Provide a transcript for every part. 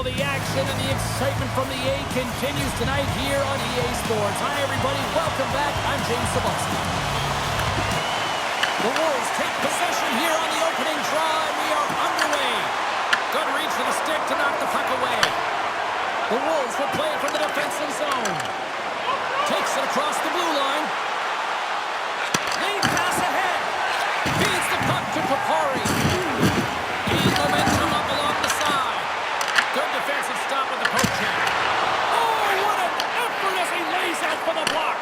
Well, the action and the excitement from the A continues tonight here on EA Sports. Hi, everybody. Welcome back. I'm James Cebulski. The Wolves take possession here on the opening draw, and we are underway. Good reach for the stick to knock the puck away. The Wolves will play it from the defensive zone. Takes it across the blue line. Lead pass ahead. Feeds the puck to Papari. Gains momentum up along the side. Good defensive stop with the poke check. Oh, what an effort as he lays out for the block.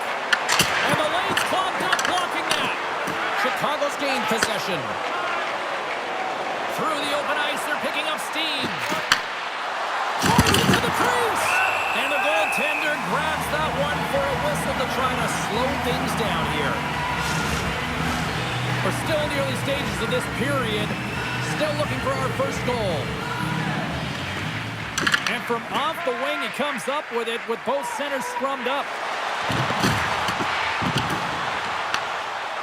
And the lane's clogged up blocking that. Chicago's gained possession. Through the open ice, they're picking up steam. Pours it to the crease. And the goaltender grabs that one for a whistle to try to slow things down here. We're still in the early stages of this period. Still looking for our first goal. And from off the wing, he comes up with it with both centers scrummed up.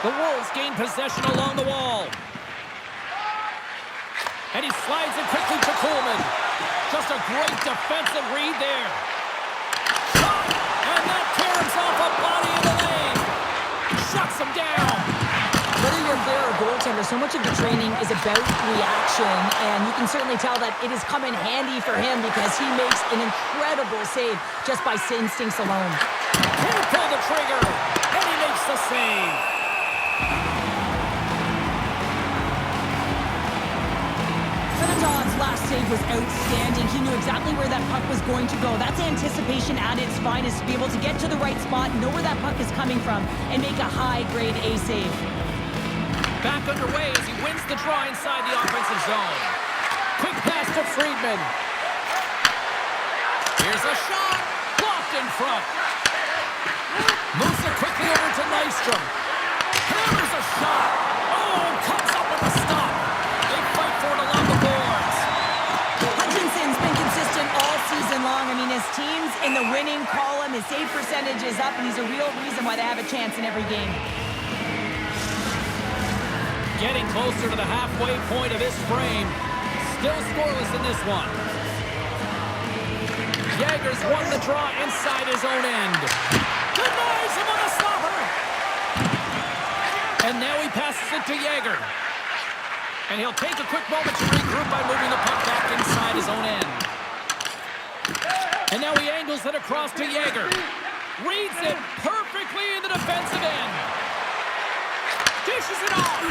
The Wolves gain possession along the wall. And he slides it quickly to Coleman. Just a great defensive read there. Shot! And that tears off a body in the lane. Shuts him down. Whether you're a player or goaltender, so much of the training is about reaction, and you can certainly tell that it has come in handy for him because he makes an incredible save just by instincts alone. Can't pull the trigger, and he makes the save. Dodd's last save was outstanding. He knew exactly where that puck was going to go. That's anticipation at its finest, to be able to get to the right spot, know where that puck is coming from, and make a high-grade A save. Back underway as he wins the draw inside the offensive zone. Quick pass to Friedman. Here's a shot. Blocked in front. Moves it quickly over to Nystrom. Hammers a shot. Oh, comes up with a stop. They fight for it along the boards. Hutchinson's been consistent all season long. I mean, his team's in the winning column. His save percentage is up, and he's a real reason why they have a chance in every game. Getting closer to the halfway point of this frame. Still scoreless in this one. Jager's won the draw inside his own end. Denies him on a stopper. And now he passes it to Jager. And he'll take a quick moment to regroup by moving the puck back inside his own end. And now he angles it across to Jager. Reads it perfectly in the defensive end. Dishes it off.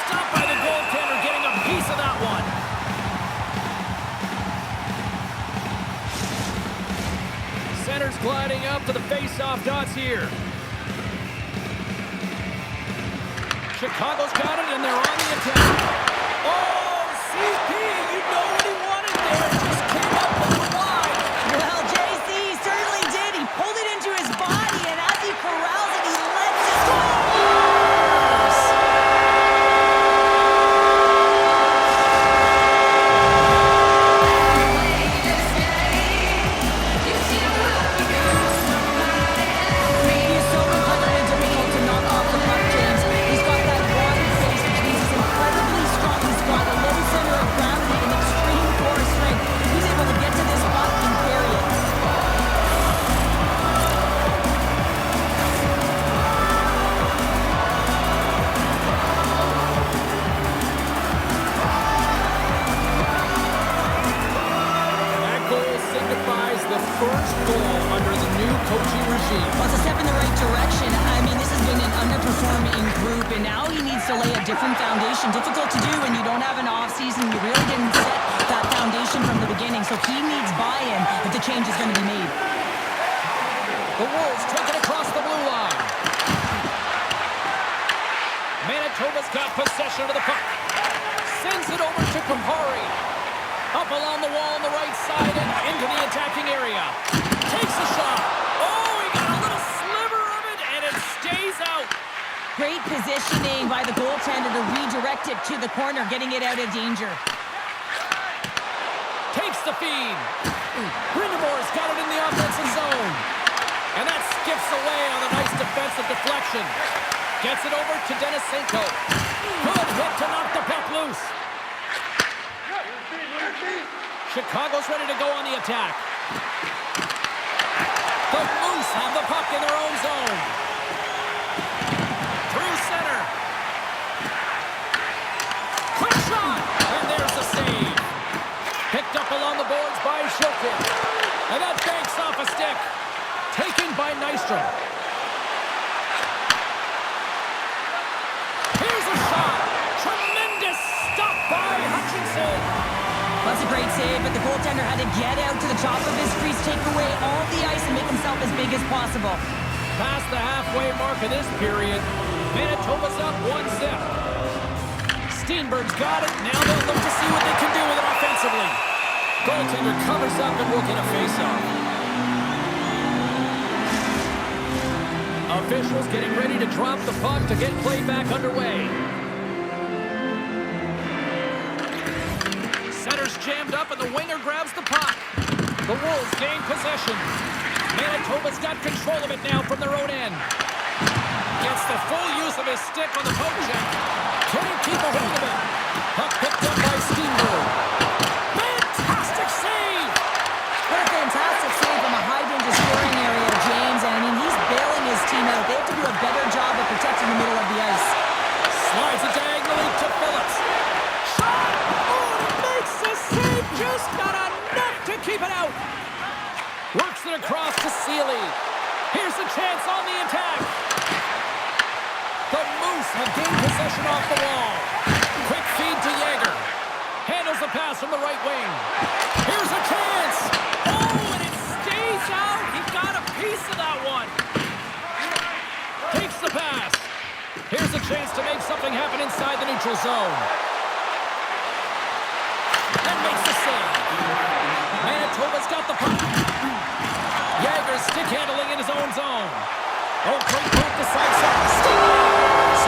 Stopped by the goaltender, getting a piece of that one. Center's gliding up to the face-off dots here. Chicago's got it, and they're on the attack. Oh, CP, you know what he wanted there. Just came up a little wide. Well, JC certainly did. He pulled it into his body, and as he corrals it, he lets it go. First goal under the new coaching regime. Well, it's a step in the right direction. I mean, this has been an underperforming group, and now he needs to lay a different foundation. Difficult to do when you don't have an offseason. You really didn't set that foundation from the beginning, so he needs buy-in if the change is going to be made. The Wolves take it across the blue line. Manitoba's got possession of the puck. Sends it over to Kupari. Up along the wall on the right side and into the attacking area. Takes a shot. Oh, he got a little sliver of it, and it stays out. Great positioning by the goaltender to redirect it to the corner, getting it out of danger. Takes the feed. Grindemore's got it in the offensive zone. And that skips away on a nice defensive deflection. Gets it over to Denisenko. Good hit to knock the puck loose. Chicago's ready to go on the attack. The Moose have the puck in their own zone. Through center. Quick shot. And there's the save. Picked up along the boards by Shilkin. And that banks off a stick. Taken by Nystrom. Here's a shot. Tremendous stop by Hutchinson. That's a great save, but the goaltender had to get out to the top of his crease, take away all the ice, and make himself as big as possible. Past the halfway mark of this period, Manitoba's up 1-0. Steenberg's got it. Now they'll look to see what they can do with it offensively. Goaltender covers up and will get a face-off. Officials getting ready to drop the puck to get play back underway. Center's jammed up and the winger grabs the puck. The Wolves gain possession. Manitoba's got control of it now from their own end. Gets the full use of his stick on the poke check. Can't keep a hold of it. Puck picked up by Steenberg. Fantastic save! What a fantastic save from a high-danger scoring area, James. And I mean, he's bailing his team out. They have to do a better job of protecting the middle of the ice. Slides it diagonally to Phillips. Shot! Oh, and it makes the save. Just not enough to keep it out. Works it across to Seeley. Here's the chance on the attack. The Moose have gained possession off the wall. Quick feed to Yager. Handles the pass from the right wing. Here's a chance. Oh, and it stays out. He got a piece of that one. Takes the pass. Here's a chance to make something happen inside the neutral zone. And makes the save. Manitoba's got the puck. Yager's stick handling in his own zone. Oh, great move to side shot.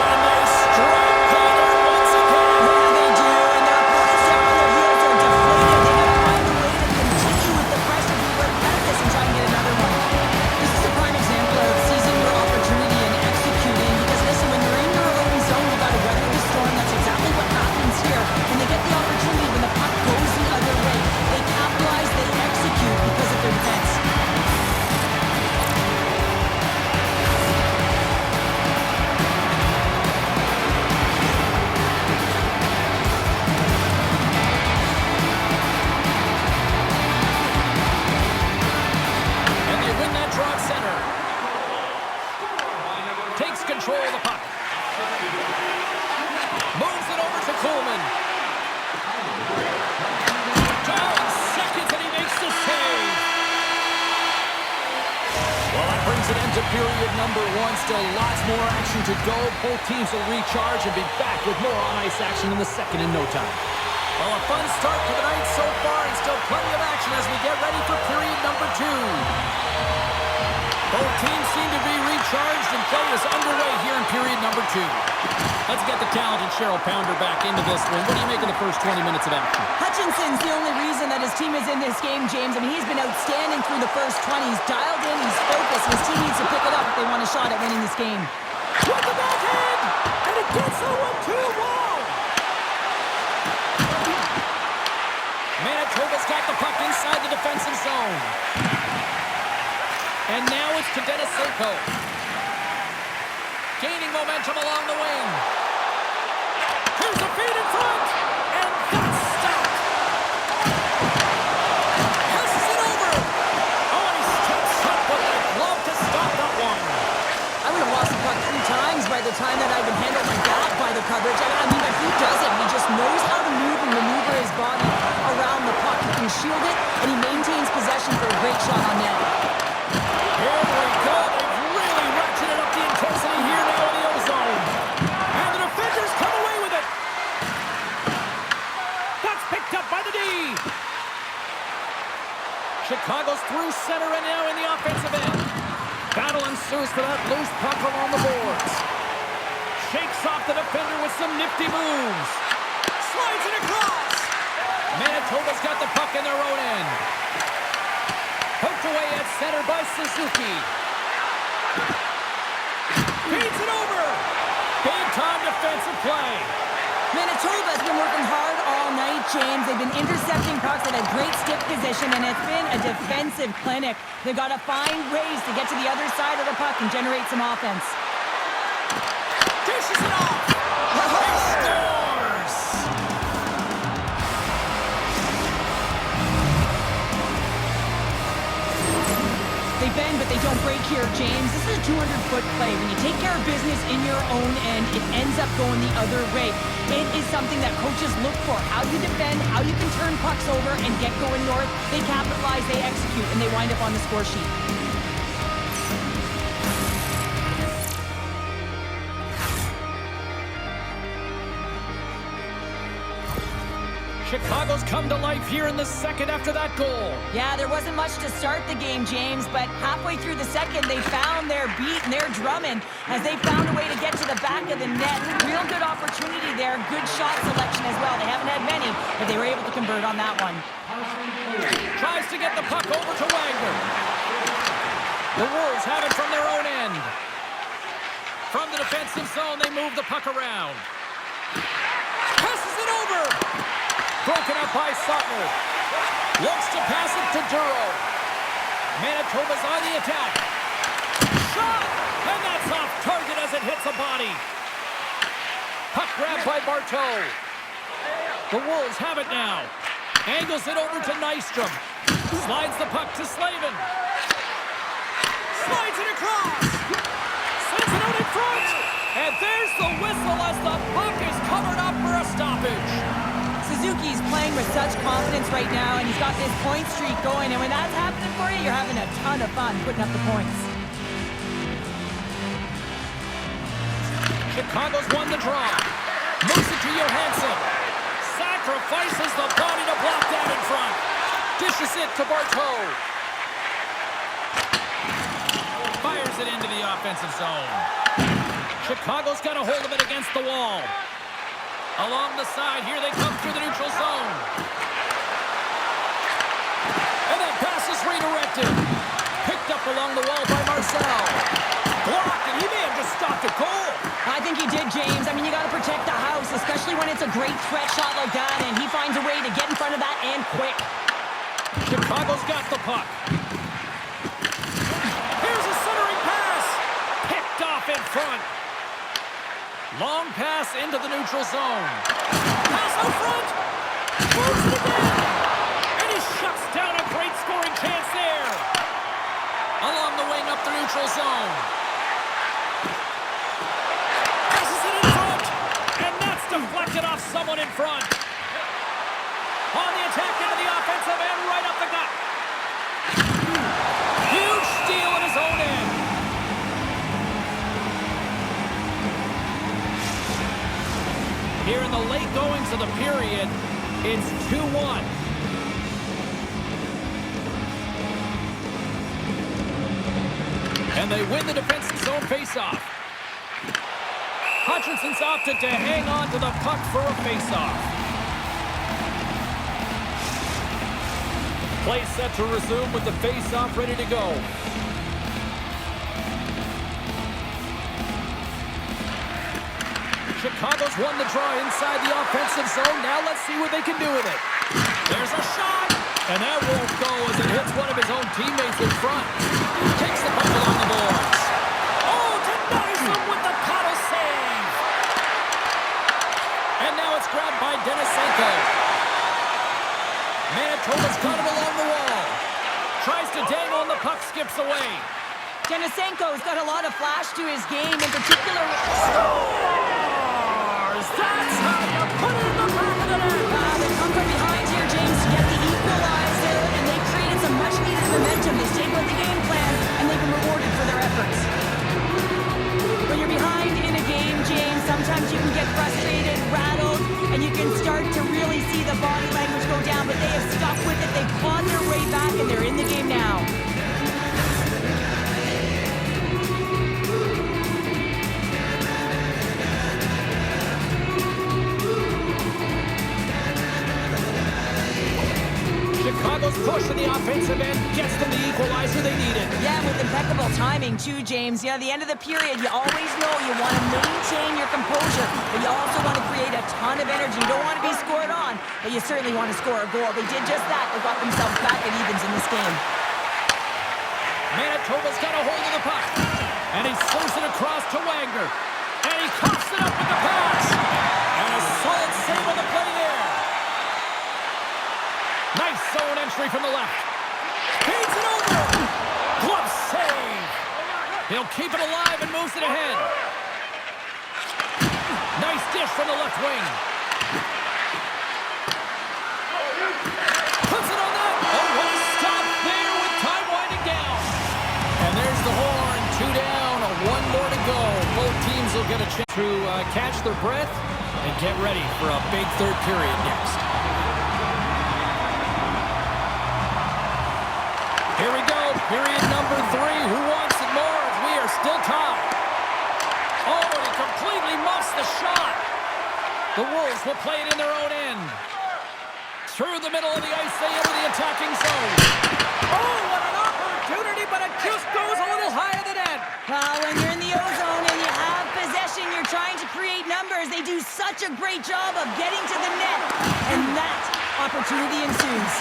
And they strike Yager once again. Yeah, they do, and their opponents down on their heels are deflated. They gotta find a way to continue with the pressure, be relentless, and try and get another one. This is a prime example of seizing your opportunity and executing. Because listen, when you're in your own zone, you gotta weather the storm. That's exactly what happens here. When they get the opportunity, when the puck goes the other way, they capitalize, they execute because of their defense. Takes control of the puck. Moves it over to Coleman. Down seconds and he makes the save. Well, that brings an end to period number one. Still lots more action to go. Both teams will recharge and be back with more on-ice action in the second in no time. Well, a fun start to the night so far and still plenty of action as we get ready for period number two. Both teams seem to be recharged and play is underway here in period number two. Let's get the talented Cheryl Pounder back into this one. What do you make of the first 20 minutes of action? Hutchinson's the only reason that his team is in this game, James. I mean, he's been outstanding through the first 20. He's dialed in, he's focused. His team needs to pick it up if they want a shot at winning this game. With the backhand! And it gets a 1-2 wall! Manitoba's got the puck inside the defensive zone. And now it's to Denisenko. Gaining momentum along the wing. Here's a feed in front. And that's stopped. Passes it over. Oh, and he steps up with a glove to stop that one. I would have lost the puck 3 times by the time that I would handle my back by the coverage. I mean, but he doesn't. He just knows how to move and maneuver his body around the puck. He can shield it, and he maintains possession for a great shot on net. Here we go. They've really ratcheted up the intensity here now in the O-zone. And the defenders come away with it. That's picked up by the D. Chicago's through center and now in the offensive end. Battle ensues for that loose puck along the boards. Shakes off the defender with some nifty moves. Slides it across. Manitoba's got the puck in their own end. Poked away at center by Suzuki. Feeds it over. Big time defensive play. Manitoba's been working hard all night, James. They've been intercepting pucks at a great stick position, and it's been a defensive clinic. They've got to find ways to get to the other side of the puck and generate some offense. Dishes it off! He scores! They bend, but they don't break here, James. This is a 200-foot play. When you take care of business in your own end, it ends up going the other way. It is something that coaches look for. How you defend, how you can turn pucks over and get going north. They capitalize, they execute, and they wind up on the score sheet. Chicago's come to life here in the second after that goal. Yeah, there wasn't much to start the game, James, but halfway through the second, they found their beat and their drumming as they found a way to get to the back of the net. Real good opportunity there. Good shot selection as well. They haven't had many, but they were able to convert on that one. Tries to get the puck over to Wagner. The Wolves have it from their own end. From the defensive zone, they move the puck around. Passes it over. Broken up by Sutter. Looks to pass it to Duro. Manitoba's on the attack. Shot! And that's off target as it hits a body. Puck grabbed by Barteau. The Wolves have it now. Angles it over to Nystrom. Slides the puck to Slavin. Slides it across. Sends it out in front. And there's the whistle as the puck is covered up for a stoppage. Suzuki's playing with such confidence right now, and he's got this point streak going. And when that's happening for you, you're having a ton of fun putting up the points. Chicago's won the draw. Moves it to Johansson. Sacrifices the body to block that in front. Dishes it to Barteau. Fires it into the offensive zone. Chicago's got a hold of it against the wall. Along the side, here they come through the neutral zone. And that pass is redirected. Picked up along the wall by Marcel. Blocked, and he may have just stopped a goal. I think he did, James. I mean, you got to protect the house, especially when it's a great threat shot like that, and he finds a way to get in front of that and quick. Chicago's got the puck. Here's a centering pass. Picked off in front. Long pass into the neutral zone. Pass out front. Moves it again. And he shuts down a great scoring chance there. Along the wing up the neutral zone. Passes it in front. And that's deflected off someone in front. On the attack into the offensive end, right up the gut. Huge steal in his own end. Here in the late goings of the period, it's 2-1. And they win the defensive zone faceoff. Hutchinson's opted to hang on to the puck for a faceoff. Play set to resume with the faceoff ready to go. Chicago's won the draw inside the offensive zone. Now let's see what they can do with it. There's a shot. And that won't go as it hits one of his own teammates in front. Takes the puck along the boards. Oh, denies him with the paddle save. And now it's grabbed by Denisenko. Manitoba's got him along the wall. Tries to dangle and the puck skips away. Denisenko's got a lot of flash to his game, in particular. That's how you put it in the back of the net. They come from behind here, James, to get the equalizer, and they created some much-needed momentum. They stayed with the game plan, and they've been rewarded for their efforts. When you're behind in a game, James, sometimes you can get frustrated, rattled, and you can start to really see the body language go down, but they have stuck with it. They've clawed their way back, and they're in the game now. Chicago's push in the offense. defensive end gets them the equalizer they needed. Yeah, with impeccable timing, too, James. You know, at the end of the period, you always know you want to maintain your composure, but you also want to create a ton of energy. You don't want to be scored on, but you certainly want to score a goal. They did just that. They got themselves back at evens in this game. Manitoba's got a hold of the puck, and he slings it across to Wagner, and he coughs it up with the pass, and a solid save on the play there. Nice zone entry from the left. Feeds it over. Glove save. He'll keep it alive and moves it ahead. Nice dish from the left wing. Puts it on that. Oh, what a stop there with time winding down. And there's the horn. 2 down, 1 more to go. Both teams will get a chance to catch their breath and get ready for a big third period next. Here we go, period number 3. Who wants it more? We are still tied. Oh, and he completely muffs the shot. The Wolves will play it in their own end. Through the middle of the ice, they enter the attacking zone. Oh, what an opportunity, but it just goes a little higher than that. Well, when you're in the O-zone and you have possession, you're trying to create numbers. They do such a great job of getting to the net, and that opportunity ensues.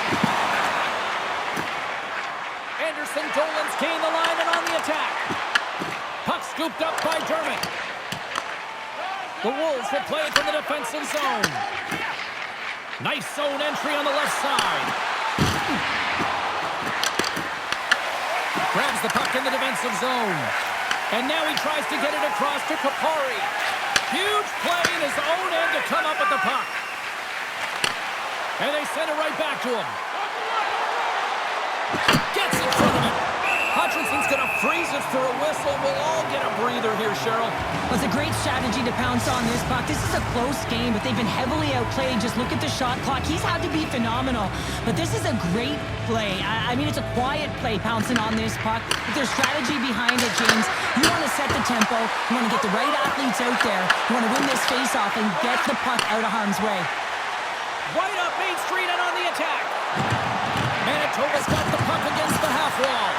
Anderson, Dolan's gained the line and on the attack. Puck scooped up by Dermott. The Wolves will play it from the defensive zone. Nice zone entry on the left side. Grabs the puck in the defensive zone. And now he tries to get it across to Kapari. Huge play in his own end to come up with the puck. And they send it right back to him. Gets in front of it. Hutchinson's going to freeze it for a whistle. We'll all get a breather here, Cheryl. Well, it's a great strategy to pounce on this puck. This is a close game, but they've been heavily outplayed. Just look at the shot clock. He's had to be phenomenal. But this is a great play. I mean, it's a quiet play pouncing on this puck. But there's strategy behind it, James. You want to set the tempo. You want to get the right athletes out there. You want to win this face-off and get the puck out of harm's way. Right up Main Street and on the attack. Manitoba's got the puck against the half wall.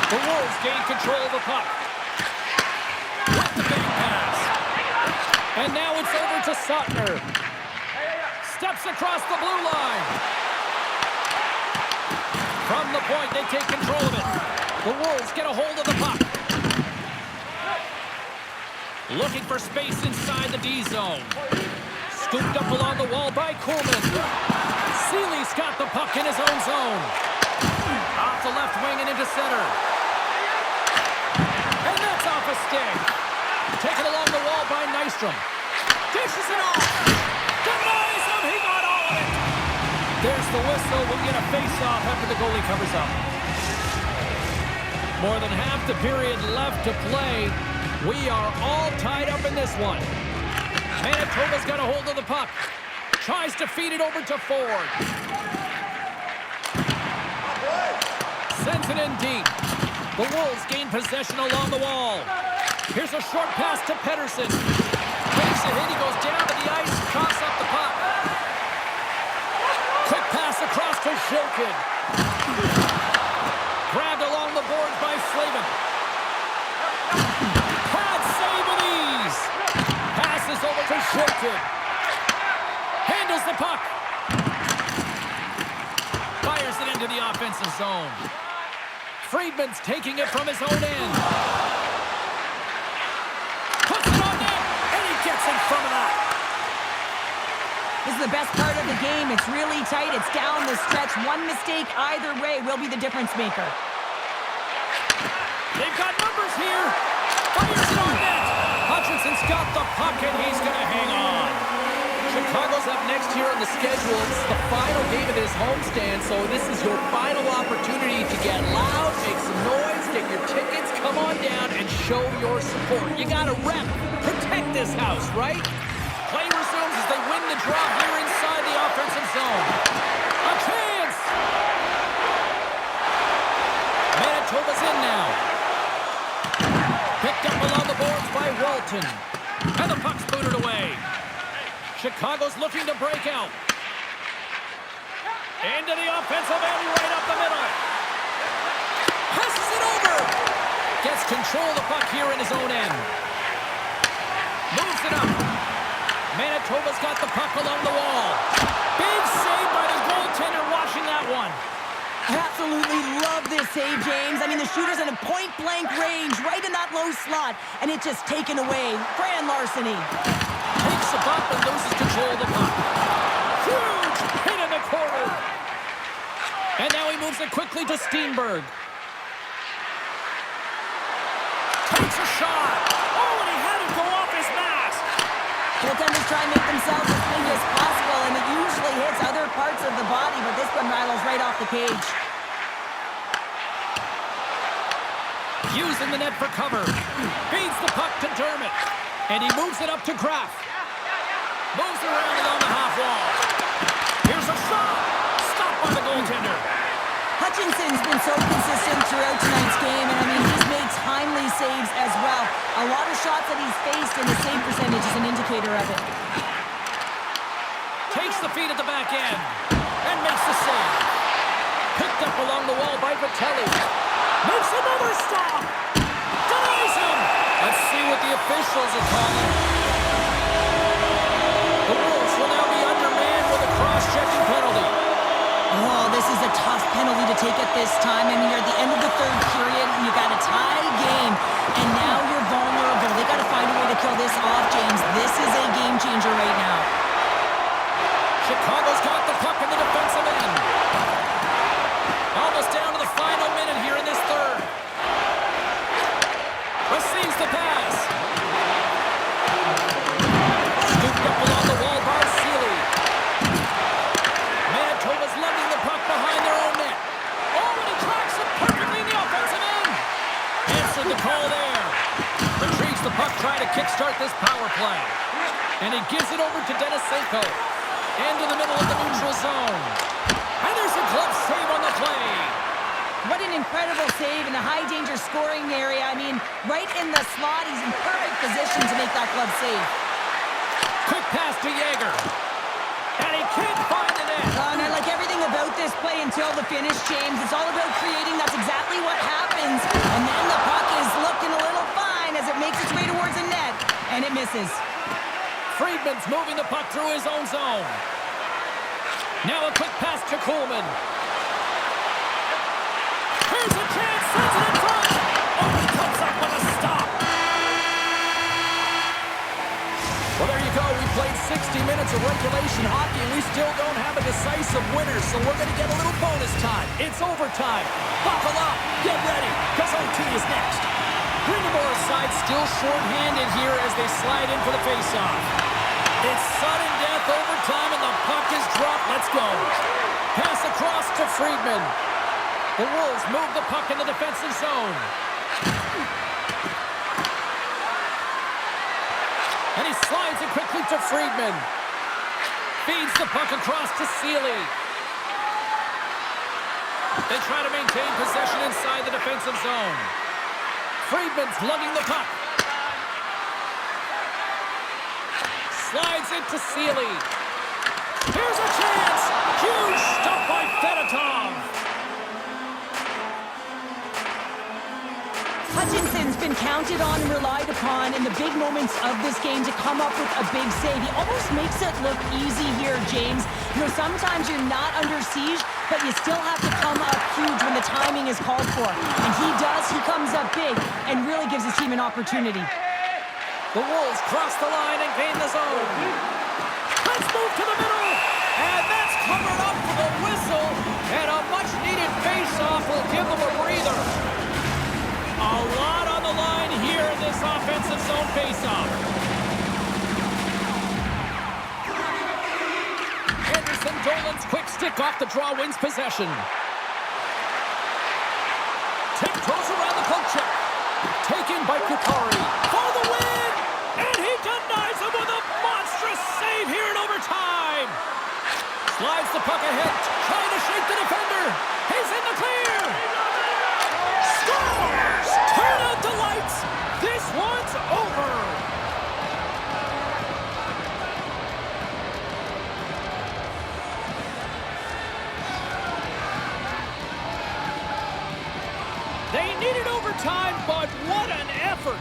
The Wolves gain control of the puck. With the big pass. And now it's over to Suttner. Steps across the blue line. From the point, they take control of it. The Wolves get a hold of the puck. Looking for space inside the D zone. Scooped up along the wall by Coleman. Seeley's got the puck in his own zone. Off the left wing and into center. And that's off a stick. Taken along the wall by Nystrom. Dishes it off. Denies him. He got all of it. There's the whistle. We'll get a face-off after the goalie covers up. More than half the period left to play. We are all tied up in this one. Manitoba's got a hold of the puck. Tries to feed it over to Ford. Sends it in deep. The Wolves gain possession along the wall. Here's a short pass to Pettersson. Takes a hit. He goes down to the ice. Coughs up the puck. Quick pass across to Shilkin. Grabbed along the boards by Slavin. Pad save with ease. Passes over to Shilkin. Handles the puck. Fires it into the offensive zone. Friedman's taking it from his own end. Puts it on net, and he gets in front of that. This is the best part of the game. It's really tight. It's down the stretch. One mistake either way will be the difference maker. They've got numbers here. Fires it on net. Hutchinson's got the puck, and he's going to hang on. Chicago's up next here on the schedule. It's the final game of this homestand, so this is your final opportunity to get loud, make some noise, get your tickets, come on down, and show your support. You got to rep, protect this house, right? Play resumes as they win the draw here inside the offensive zone. A chance! Manitoba's in now. Picked up along the boards by Walton. And the puck's booted away. Chicago's looking to break out. Into the offensive end, right up the middle. Gets control of the puck here in his own end. Moves it up. Manitoba's got the puck along the wall. Big save by the goaltender watching that one. I absolutely love this save, James. I mean, the shooter's in a point-blank range right in that low slot, and it's just taken away. Grand larceny. Takes a bump and loses control of the puck. Huge hit in the corner. And now he moves it quickly to Steenberg. Takes a shot. Oh, and he had it go off his mask. Goaltenders try and make themselves as big as possible, and it usually hits other parts of the body, but this one rattles right off the cage. Using the net for cover. Feeds the puck to Dermott. And he moves it up to Graf. Moves around it on the half wall. Here's a shot. Stopped by the goaltender. Hutchinson's been so consistent throughout tonight's game, and I mean, he's made timely saves as well. A lot of shots that he's faced, and the save percentage is an indicator of it. Takes the feed at the back end and makes the save. Picked up along the wall by Vitelli. Makes another stop. Denies him. Let's see what the officials are calling. The Wolves will now be undermanned with a cross-checking penalty. Oh, this is a tough penalty to take at this time. I mean, you're at the end of the third period, and you got a tie game, and now you're vulnerable. They got to find a way to kill this off, James. This is a game changer right now. Chicago's got the puck in the defensive end. Almost down to the final minute here in this third. Receives the pass. Scooped up along the wall by Seeley. Manitoba's lugging the puck behind their own net. Oh, and he tracks it perfectly in the offensive end. Answered the call there. Retrieves the puck trying to kickstart this power play. And he gives it over to Denisenko. Into the middle of the neutral zone. And there's a glove save on the play. What an incredible save in a high-danger scoring area. I mean, right in the slot, he's in perfect position to make that glove save. Quick pass to Yager. And he can't find the net. And I like everything about this play until the finish, James. It's all about creating. That's exactly what happens. And then the puck is looking a little fine as it makes its way towards the net. And it misses. Friedman's moving the puck through his own zone. Now a quick pass to Coleman. Here's a chance, sends it in front. Oh, he comes up with a stop. Well, there you go. We played 60 minutes of regulation hockey, and we still don't have a decisive winner, so we're going to get a little bonus time. It's overtime. Buckle up. Get ready, because OT is next. Grindemore's side still short-handed here as they slide in for the face-off. It's sudden death overtime, and the puck is dropped. Let's go. Pass across to Friedman. The Wolves move the puck in the defensive zone. And he slides it quickly to Friedman. Feeds the puck across to Seeley. They try to maintain possession inside the defensive zone. Friedman's lugging the puck. Slides into Seeley. Here's a chance. Huge stop by Fedotov. Hutchinson's been counted on and relied upon in the big moments of this game to come up with a big save. He almost makes it look easy here, James. You know, sometimes you're not under siege, but you still have to come up huge when the timing is called for. And he does. He comes up big and really gives his team an opportunity. The Wolves cross the line and gain the zone. Let's move to the middle. And that's covered up with a whistle. And a much-needed face-off will give them a breather. A lot on the line here in this offensive zone face-off. Anderson Dolan's quick stick off the draw wins possession. Tiptoes around the poke check. Taken by Kukari. For the win! And he denies him with a monstrous save here in overtime. Slides the puck ahead, trying to shake the defender. He's in the clear. Scores! Turn out the lights. This one's over. time, but what an effort.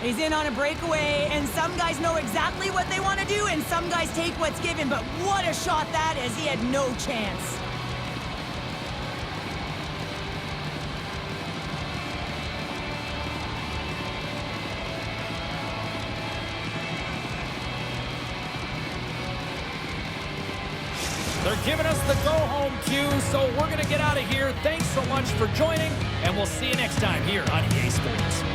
He's in on a breakaway, and some guys know exactly what they want to do, and some guys take what's given, but what a shot that is. He had no chance. They're giving us the go-home cue, so we're going to get out of here. Thanks so much for joining, and we'll see you next time here on EA Sports.